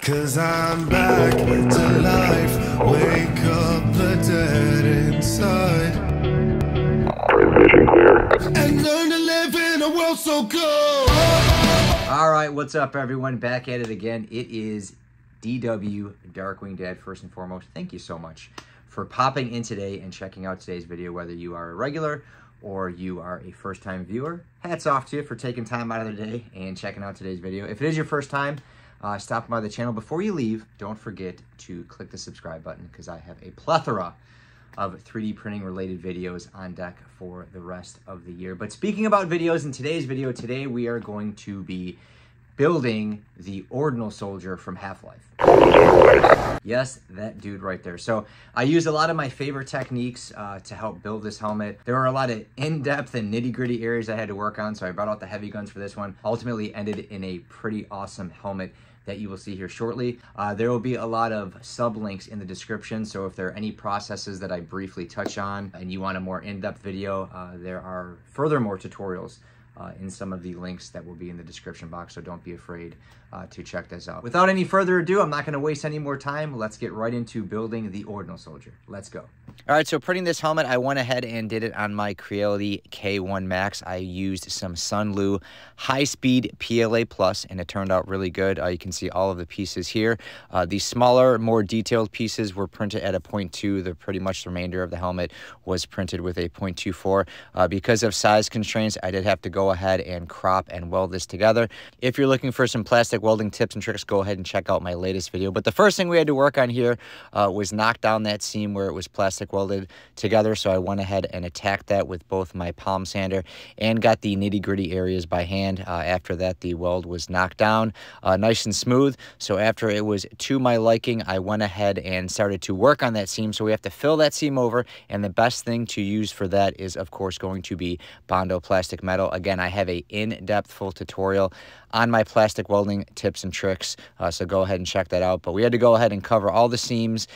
'Cause I'm back to life. Wake up the dead inside. Vision clear. And learn to live in a world so cold. All right, what's up, everyone? Back at it again. It is DW Darkwing Dad. First and foremost, thank you so much for popping in today and checking out today's video, whether you are a regular or you are a first-time viewer. Hats off to you for taking time out of the day and checking out today's video. If it is your first time stopping by the channel, before you leave, don't forget to click the subscribe button because I have a plethora of 3D printing related videos on deck for the rest of the year. But speaking about videos, in today's video, today we are going to be building the Ordinal Soldier from Half-Life. Yes, that dude right there. So I used a lot of my favorite techniques to help build this helmet. There were a lot of in-depth and nitty-gritty areas I had to work on, so I brought out the heavy guns for this one. Ultimately ended in a pretty awesome helmet that you will see here shortly. There will be a lot of sublinks in the description, so if there are any processes that I briefly touch on and you want a more in-depth video, there are furthermore tutorials in some of the links that will be in the description box, so don't be afraid to check this out. Without any further ado, I'm not going to waste any more time. Let's get right into building the Ordinal Soldier. Let's go. All right, so printing this helmet, I went ahead and did it on my Creality K1 Max. I used some Sunlu high-speed PLA Plus, and it turned out really good. You can see all of the pieces here. The smaller, more detailed pieces were printed at a 0.2. Pretty much the remainder of the helmet was printed with a 0.24. Because of size constraints, I did have to go ahead and crop and weld this together. If you're looking for some plastic welding tips and tricks, go ahead and check out my latest video. But the first thing we had to work on here was knock down that seam where it was plastic welded together. So I went ahead and attacked that with both my palm sander and got the nitty-gritty areas by hand. After that, the weld was knocked down nice and smooth. So after it was to my liking, I went ahead and started to work on that seam. So we have to fill that seam over, and the best thing to use for that is, of course, going to be Bondo plastic metal. Again, I have a in-depth full tutorial on my plastic welding tips and tricks, so go ahead and check that out. But we had to go ahead and cover all the seams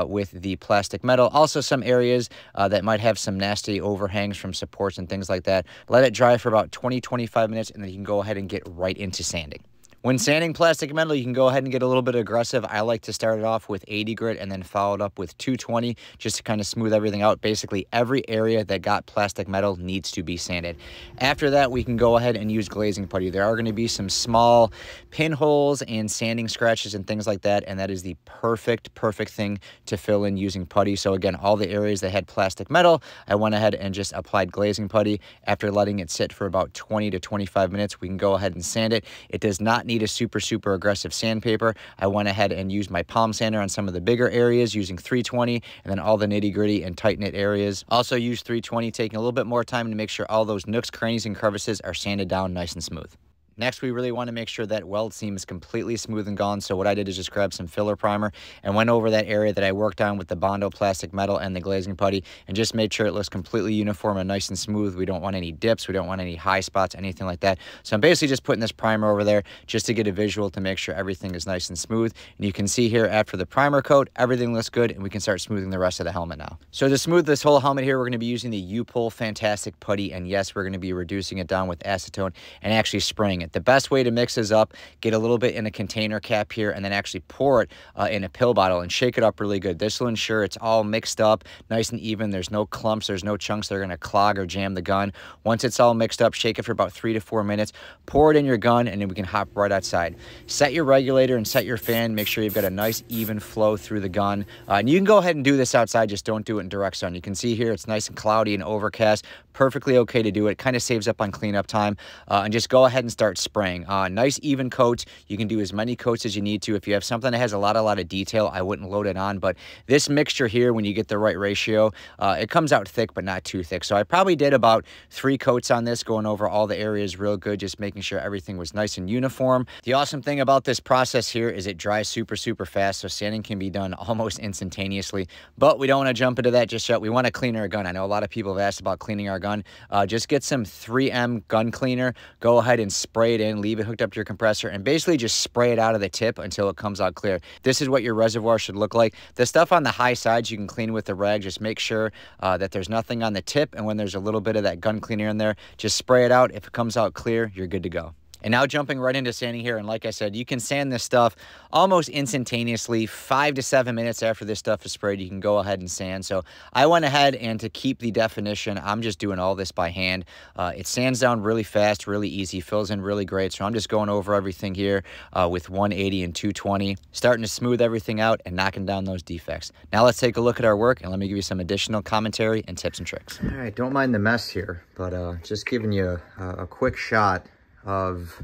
with the plastic metal. Also some areas that might have some nasty overhangs from supports and things like that. Let it dry for about 20-25 minutes, and then you can go ahead and get right into sanding. When sanding plastic metal, you can go ahead and get a little bit aggressive. I like to start it off with 80 grit and then follow it up with 220 just to kind of smooth everything out. Basically, every area that got plastic metal needs to be sanded. After that, we can go ahead and use glazing putty. There are going to be some small pinholes and sanding scratches and things like that, and that is the perfect thing to fill in using putty. So again, all the areas that had plastic metal, I went ahead and just applied glazing putty. After letting it sit for about 20 to 25 minutes, we can go ahead and sand it. It does not need a super aggressive sandpaper. I went ahead and used my palm sander on some of the bigger areas using 320, and then all the nitty-gritty and tight knit areas. Also use 320, taking a little bit more time to make sure all those nooks, crannies, and crevices are sanded down nice and smooth. Next, we really want to make sure that weld seam is completely smooth and gone. So what I did is just grab some filler primer and went over that area that I worked on with the Bondo plastic metal and the glazing putty, and just made sure it looks completely uniform and nice and smooth. We don't want any dips. We don't want any high spots, anything like that. So I'm basically just putting this primer over there just to get a visual to make sure everything is nice and smooth. And you can see here after the primer coat, everything looks good, and we can start smoothing the rest of the helmet now. So to smooth this whole helmet here, we're going to be using the Upol Fantastic Putty, and yes, we're going to be reducing it down with acetone and actually spraying it. The best way to mix this up, get a little bit in a container cap here, and then actually pour it in a pill bottle and shake it up really good. This will ensure it's all mixed up nice and even. There's no clumps, there's no chunks that are going to clog or jam the gun. Once it's all mixed up, shake it for about 3 to 4 minutes, pour it in your gun, and then we can hop right outside. Set your regulator and set your fan. Make sure you've got a nice even flow through the gun. And you can go ahead and do this outside, just don't do it in direct sun. You can see here it's nice and cloudy and overcast. Perfectly okay to do it. Kind of saves up on cleanup time. And just go ahead and start spraying. Nice even coats. You can do as many coats as you need to. If you have something that has a lot of detail, I wouldn't load it on. But this mixture here, when you get the right ratio, it comes out thick but not too thick. So I probably did about 3 coats on this, going over all the areas real good, just making sure everything was nice and uniform. The awesome thing about this process here is it dries super fast, so sanding can be done almost instantaneously. But we don't want to jump into that just yet. We want to clean our gun. I know a lot of people have asked about cleaning our gun. Just get some 3M gun cleaner, go ahead and spray it in, leave it hooked up to your compressor, and basically just spray it out of the tip until it comes out clear. This is what your reservoir should look like. The stuff on the high sides you can clean with the rag. Just make sure that there's nothing on the tip, and when there's a little bit of that gun cleaner in there, just spray it out. If it comes out clear, you're good to go. And now jumping right into sanding here, and like I said, you can sand this stuff almost instantaneously. 5 to 7 minutes after this stuff is sprayed, you can go ahead and sand. So I went ahead, and to keep the definition, I'm just doing all this by hand. It sands down really fast, really easy, fills in really great. So I'm just going over everything here with 180 and 220, starting to smooth everything out and knocking down those defects. Now let's take a look at our work, and let me give you some additional commentary and tips and tricks. All right, don't mind the mess here, but just giving you a quick shot of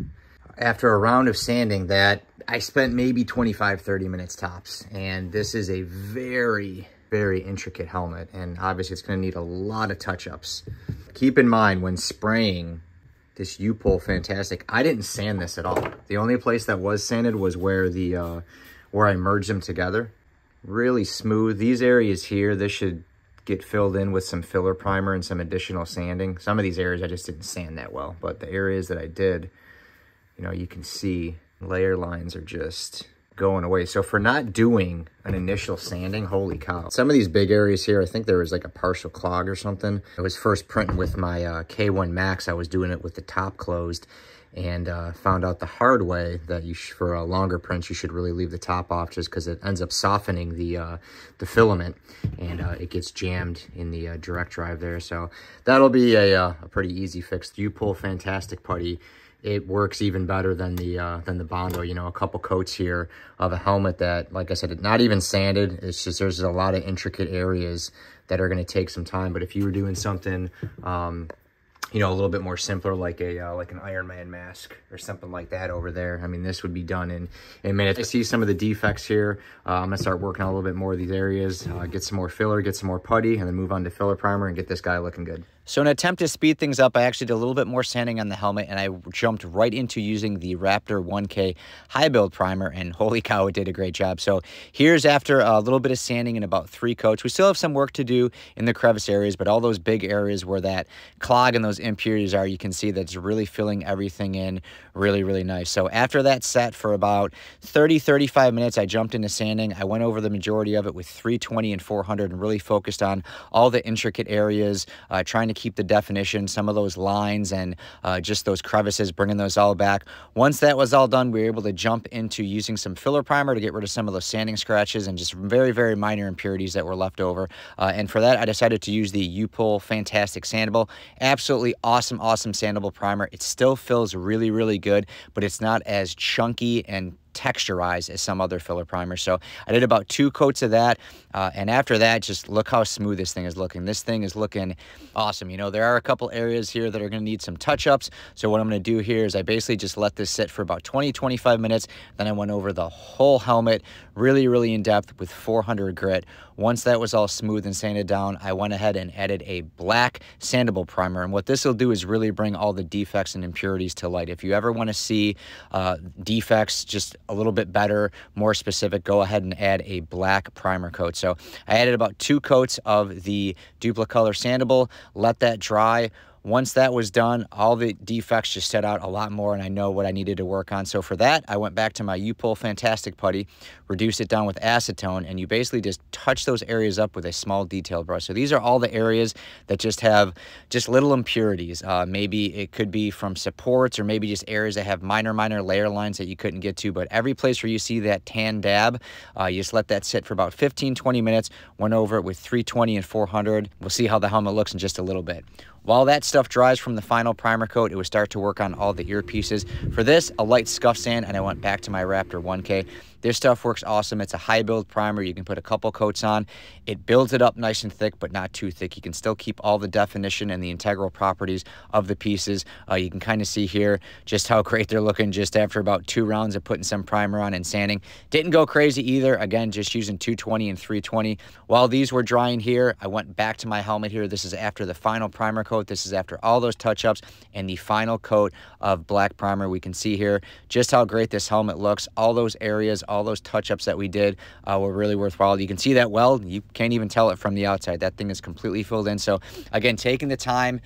after a round of sanding that I spent maybe 25-30 minutes tops. And this is a very, very intricate helmet, and obviously it's going to need a lot of touch-ups. Keep in mind when spraying this Upol Fantastic, I didn't sand this at all. The only place that was sanded was where where I merged them together. Really smooth. These areas here, this should get filled in with some filler primer and some additional sanding. Some of these areas I just didn't sand that well, but the areas that I did, you know, you can see layer lines are just going away. So for not doing an initial sanding, holy cow. Some of these big areas here, I think there was like a partial clog or something. I was first printing with my K1 Max. I was doing it with the top closed, and found out the hard way that for a longer prints, you should really leave the top off, just because it ends up softening the filament, and it gets jammed in the direct drive there. So that'll be a pretty easy fix. The Upol Fantastic Putty, it works even better than the Bondo. You know, a couple coats here of a helmet that, like I said, not even sanded. It's just there's a lot of intricate areas that are going to take some time. But if you were doing something, you know, a little bit more simpler, like an Iron Man mask or something like that over there, I mean, this would be done in minutes. I see some of the defects here. I'm gonna start working on a little bit more of these areas, get some more filler, get some more putty, and then move on to filler primer and get this guy looking good. So in an attempt to speed things up, I actually did a little bit more sanding on the helmet, and I jumped right into using the Raptor 1K high build primer, and holy cow, it did a great job. So here's after a little bit of sanding and about 3 coats. We still have some work to do in the crevice areas, but all those big areas where that clog and those impurities are, you can see that it's really filling everything in really, really nice. So after that set for about 30-35 minutes, I jumped into sanding. I went over the majority of it with 320 and 400 and really focused on all the intricate areas, trying to keep the definition, some of those lines and just those crevices, bringing those all back. Once that was all done, we were able to jump into using some filler primer to get rid of some of those sanding scratches and just very, very minor impurities that were left over. And for that, I decided to use the Upol Fantastic Sandable. Absolutely awesome, awesome sandable primer. It still feels really, really good, but it's not as chunky and texturized as some other filler primers. So I did about 2 coats of that, and after that, just look how smooth this thing is looking. This thing is looking awesome. You know, there are a couple areas here that are going to need some touch-ups. So what I'm going to do here is I basically just let this sit for about 20-25 minutes. Then I went over the whole helmet really, really in depth with 400 grit. Once that was all smooth and sanded down, I went ahead and added a black sandable primer. And what this will do is really bring all the defects and impurities to light. If you ever want to see defects just a little bit better, more specific, go ahead and add a black primer coat. So I added about 2 coats of the Duplicolor Sandable, let that dry. Once that was done, all the defects just set out a lot more, and I know what I needed to work on. So for that, I went back to my Upol Fantastic Putty, reduced it down with acetone, and you basically just touch those areas up with a small detail brush. So these are all the areas that just have just little impurities. Maybe it could be from supports, or maybe just areas that have minor layer lines that you couldn't get to. But every place where you see that tan dab, you just let that sit for about 15-20 minutes, went over it with 320 and 400. We'll see how the helmet looks in just a little bit. While that stuff dries from the final primer coat, it would start to work on all the earpieces. For this, a light scuff sand, and I went back to my Raptor 1K. This stuff works awesome. It's a high build primer. You can put a couple coats on. It builds it up nice and thick, but not too thick. You can still keep all the definition and the integral properties of the pieces. You can kind of see here just how great they're looking just after about 2 rounds of putting some primer on and sanding. Didn't go crazy either. Again, just using 220 and 320. While these were drying here, I went back to my helmet here. This is after the final primer coat. This is after all those touch-ups and the final coat of black primer. We can see here just how great this helmet looks. All those areas, all those touch-ups that we did were really worthwhile. You can see that weld. You can't even tell it from the outside. That thing is completely filled in. So again, taking the time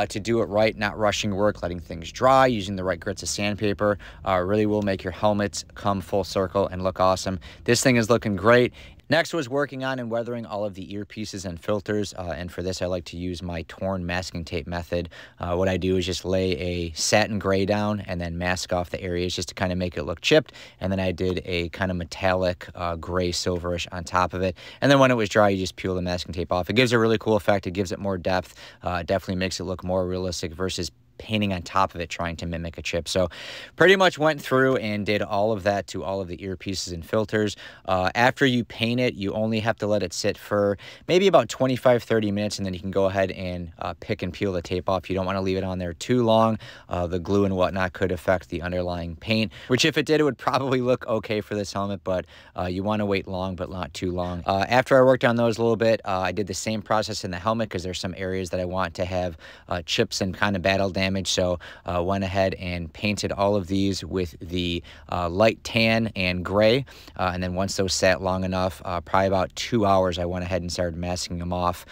to do it right, not rushing work, letting things dry, using the right grits of sandpaper really will make your helmets come full circle and look awesome. This thing is looking great. Next was working on and weathering all of the earpieces and filters, and for this I like to use my torn masking tape method. What I do is just lay a satin gray down and then mask off the areas just to kind of make it look chipped, and then I did a kind of metallic gray silverish on top of it, and then when it was dry you just peel the masking tape off. It gives a really cool effect, it gives it more depth, definitely makes it look more realistic versus painting on top of it trying to mimic a chip. So pretty much went through and did all of that to all of the earpieces and filters. After you paint it, you only have to let it sit for maybe about 25-30 minutes, and then you can go ahead and pick and peel the tape off. You don't want to leave it on there too long. The glue and whatnot could affect the underlying paint, which if it did, it would probably look okay for this helmet, but you want to wait long but not too long. After I worked on those a little bit, I did the same process in the helmet because there's some areas that I want to have chips and kind of battle damage. So went ahead and painted all of these with the light tan and gray, and then once those sat long enough, probably about 2 hours, I went ahead and started masking them off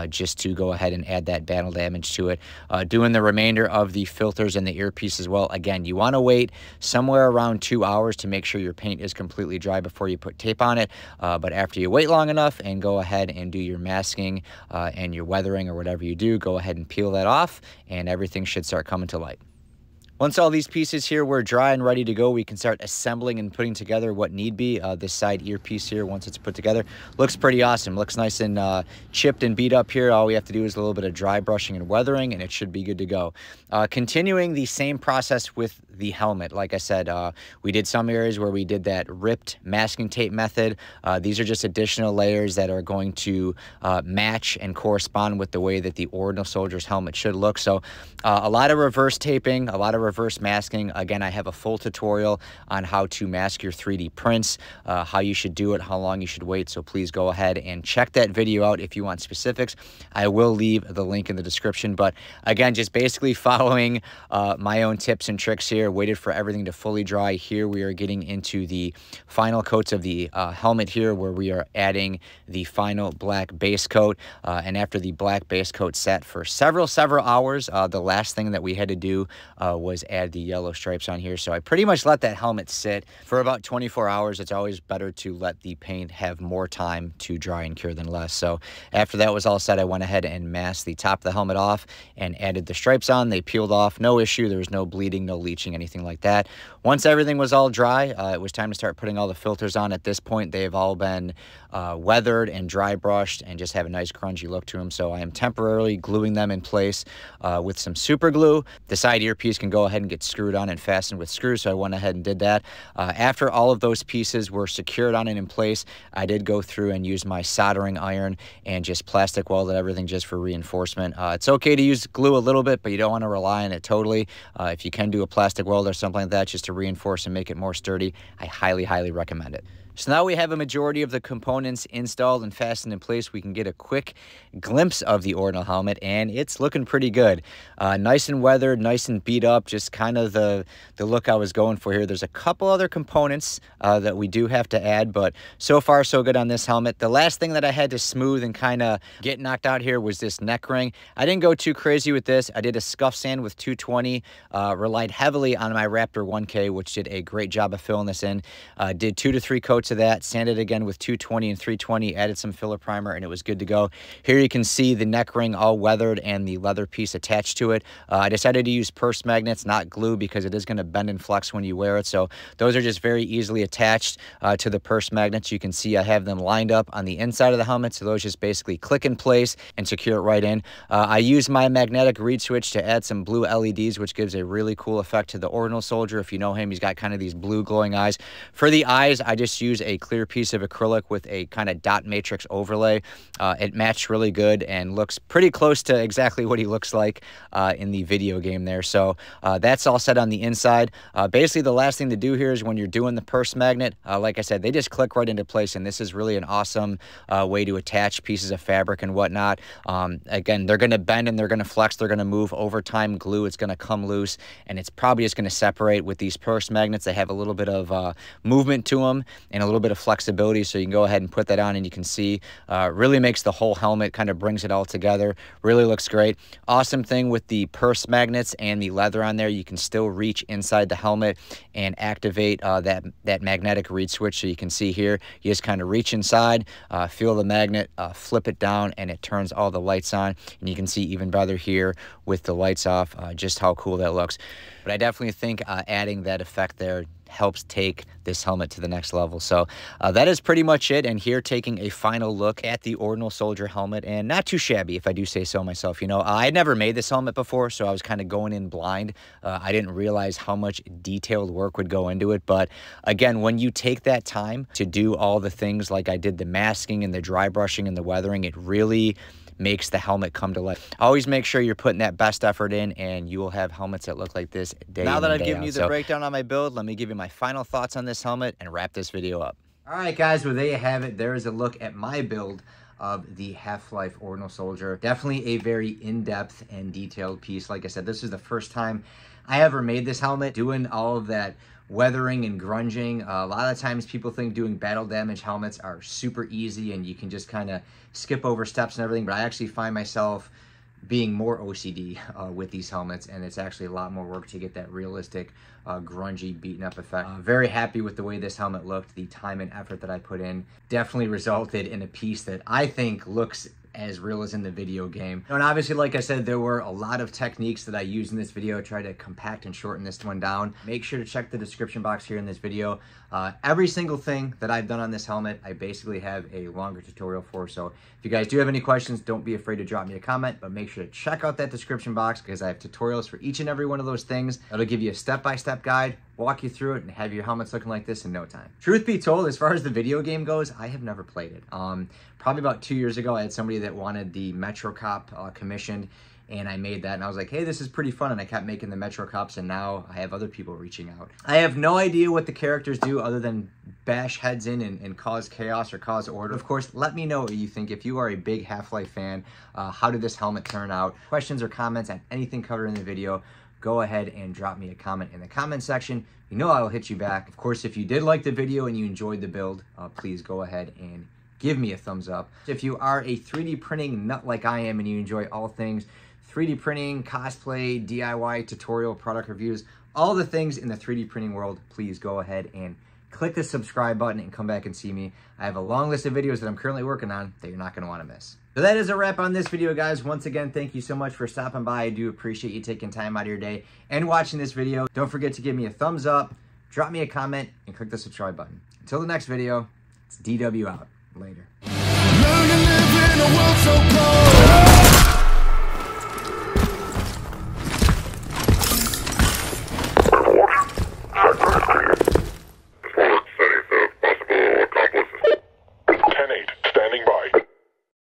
just to go ahead and add that battle damage to it. Doing the remainder of the filters and the earpiece as well. Again, you want to wait somewhere around 2 hours to make sure your paint is completely dry before you put tape on it, but after you wait long enough and go ahead and do your masking and your weathering or whatever you do, go ahead and peel that off and everything should start coming to light. Once all these pieces here were dry and ready to go, we can start assembling and putting together what need be. This side earpiece here, once it's put together, looks pretty awesome. Looks nice and chipped and beat up here. All we have to do is a little bit of dry brushing and weathering, and it should be good to go. Continuing the same process with the helmet. Like I said, we did some areas where we did that ripped masking tape method. These are just additional layers that are going to match and correspond with the way that the Ordinal Soldier's helmet should look. So a lot of reverse taping, a lot of reverse masking. Again, I have a full tutorial on how to mask your 3D prints, how you should do it, how long you should wait. So please go ahead and check that video out if you want specifics. I will leave the link in the description. But again, just basically following my own tips and tricks here. Waited for everything to fully dry. Here we are getting into the final coats of the helmet here, where we are adding the final black base coat. And after the black base coat sat for several hours, the last thing that we had to do was add the yellow stripes on here. So I pretty much let that helmet sit for about 24 hours. It's always better to let the paint have more time to dry and cure than less. So after that was all set, I went ahead and masked the top of the helmet off and added the stripes on. They peeled off, no issue. There was no bleeding, no leaching, anything like that. Once everything was all dry, it was time to start putting all the filters on. At this point, they've all been weathered and dry brushed and just have a nice grungy look to them. So I am temporarily gluing them in place with some super glue. The side earpiece can go ahead and get screwed on and fastened with screws, so I went ahead and did that. After all of those pieces were secured on and in place, I did go through and use my soldering iron and just plastic welded everything just for reinforcement. It's okay to use glue a little bit, but you don't want to rely on it totally. If you can do a plastic weld or something like that just to reinforce and make it more sturdy, I highly recommend it. So now we have a majority of the components installed and fastened in place. We can get a quick glimpse of the Ordinal helmet, and it's looking pretty good. Nice and weathered, nice and beat up, just kind of the look I was going for here. There's a couple other components that we do have to add, but so far so good on this helmet. The last thing that I had to smooth and kind of get knocked out here was this neck ring. I didn't go too crazy with this. I did a scuff sand with 220, relied heavily on my Raptor 1K, which did a great job of filling this in. Did 2 to 3 coats of that, sanded again with 220 and 320, added some filler primer, and it was good to go. Here you can see the neck ring all weathered and the leather piece attached to it. I decided to use purse magnets, not glue, because it is going to bend and flex when you wear it. So those are just very easily attached to the purse magnets. You can see I have them lined up on the inside of the helmet, so those just basically click in place and secure it right in. I use my magnetic reed switch to add some blue LEDs, which gives a really cool effect to the Ordinal Soldier. If you know him, he's got kind of these blue glowing eyes. For the eyes, I just use a clear piece of acrylic with a kind of dot matrix overlay. It matched really good and looks pretty close to exactly what he looks like in the video game there. So that's all set on the inside. Basically, the last thing to do here is when you're doing the purse magnet, like I said, they just click right into place, and this is really an awesome way to attach pieces of fabric and whatnot. Again, they're going to bend and they're going to flex. They're going to move over time. Glue, it's going to come loose, and it's probably just going to separate. With these purse magnets, they have a little bit of movement to them, and and a little bit of flexibility, so you can go ahead and put that on and you can see really makes the whole helmet, kind of brings it all together. Really looks great. Awesome thing with the purse magnets and the leather on there, you can still reach inside the helmet and activate that magnetic reed switch. So you can see here, you just kind of reach inside, feel the magnet, flip it down, and it turns all the lights on. And you can see even better here with the lights off, just how cool that looks. But I definitely think adding that effect there helps take this helmet to the next level. So that is pretty much it. And here, taking a final look at the Ordinal Soldier helmet, and not too shabby if I do say so myself. You know, I had never made this helmet before, so I was kind of going in blind. I didn't realize how much detailed work would go into it. But again, when you take that time to do all the things like I did, the masking and the dry brushing and the weathering, it really makes the helmet come to life. Always make sure you're putting that best effort in, and you will have helmets that look like this day in and day out. Now that I've given you the breakdown on my build, let me give you my final thoughts on this helmet and wrap this video up. All right, guys, well, there you have it. There is a look at my build of the Life Ordinal Soldier. Definitely a very in-depth and detailed piece. Like I said, this is the first time I ever made this helmet. Doing all of that weathering and grunging. A lot of times people think doing battle damage helmets are super easy and you can just kind of skip over steps and everything, but I actually find myself being more OCD with these helmets, and it's actually a lot more work to get that realistic, grungy, beaten up effect. Very happy with the way this helmet looked. The time and effort that I put in definitely resulted in a piece that I think looks as real as in the video game. And obviously, like I said, there were a lot of techniques that I used in this video to try to compact and shorten this one down. Make sure to check the description box here in this video. Every single thing that I've done on this helmet, I basically have a longer tutorial for. So if you guys do have any questions, don't be afraid to drop me a comment, but make sure to check out that description box because I have tutorials for each and every one of those things. That'll give you a step-by-step guide, walk you through it, and have your helmets looking like this in no time. Truth be told, as far as the video game goes, I have never played it. Probably about 2 years ago, I had somebody that wanted the Metro Cop commissioned, and I made that, and I was like, hey, this is pretty fun, and I kept making the Metro Cops, and now I have other people reaching out. I have no idea what the characters do other than bash heads in and cause chaos or cause order. Of course, let me know what you think. If you are a big Half-Life fan, how did this helmet turn out? Questions or comments on anything covered in the video, go ahead and drop me a comment in the comment section. You know I will hit you back. Of course, if you did like the video and you enjoyed the build, please go ahead and give me a thumbs up. If you are a 3D printing nut like I am and you enjoy all things 3D printing, cosplay, DIY, tutorial, product reviews, all the things in the 3D printing world, please go ahead and click the subscribe button and come back and see me. I have a long list of videos that I'm currently working on that you're not going to want to miss. So that is a wrap on this video, guys. Once again, thank you so much for stopping by. I do appreciate you taking time out of your day and watching this video. Don't forget to give me a thumbs up, drop me a comment, and click the subscribe button. Until the next video, it's DW out. Later. Learn to live in a world so cold.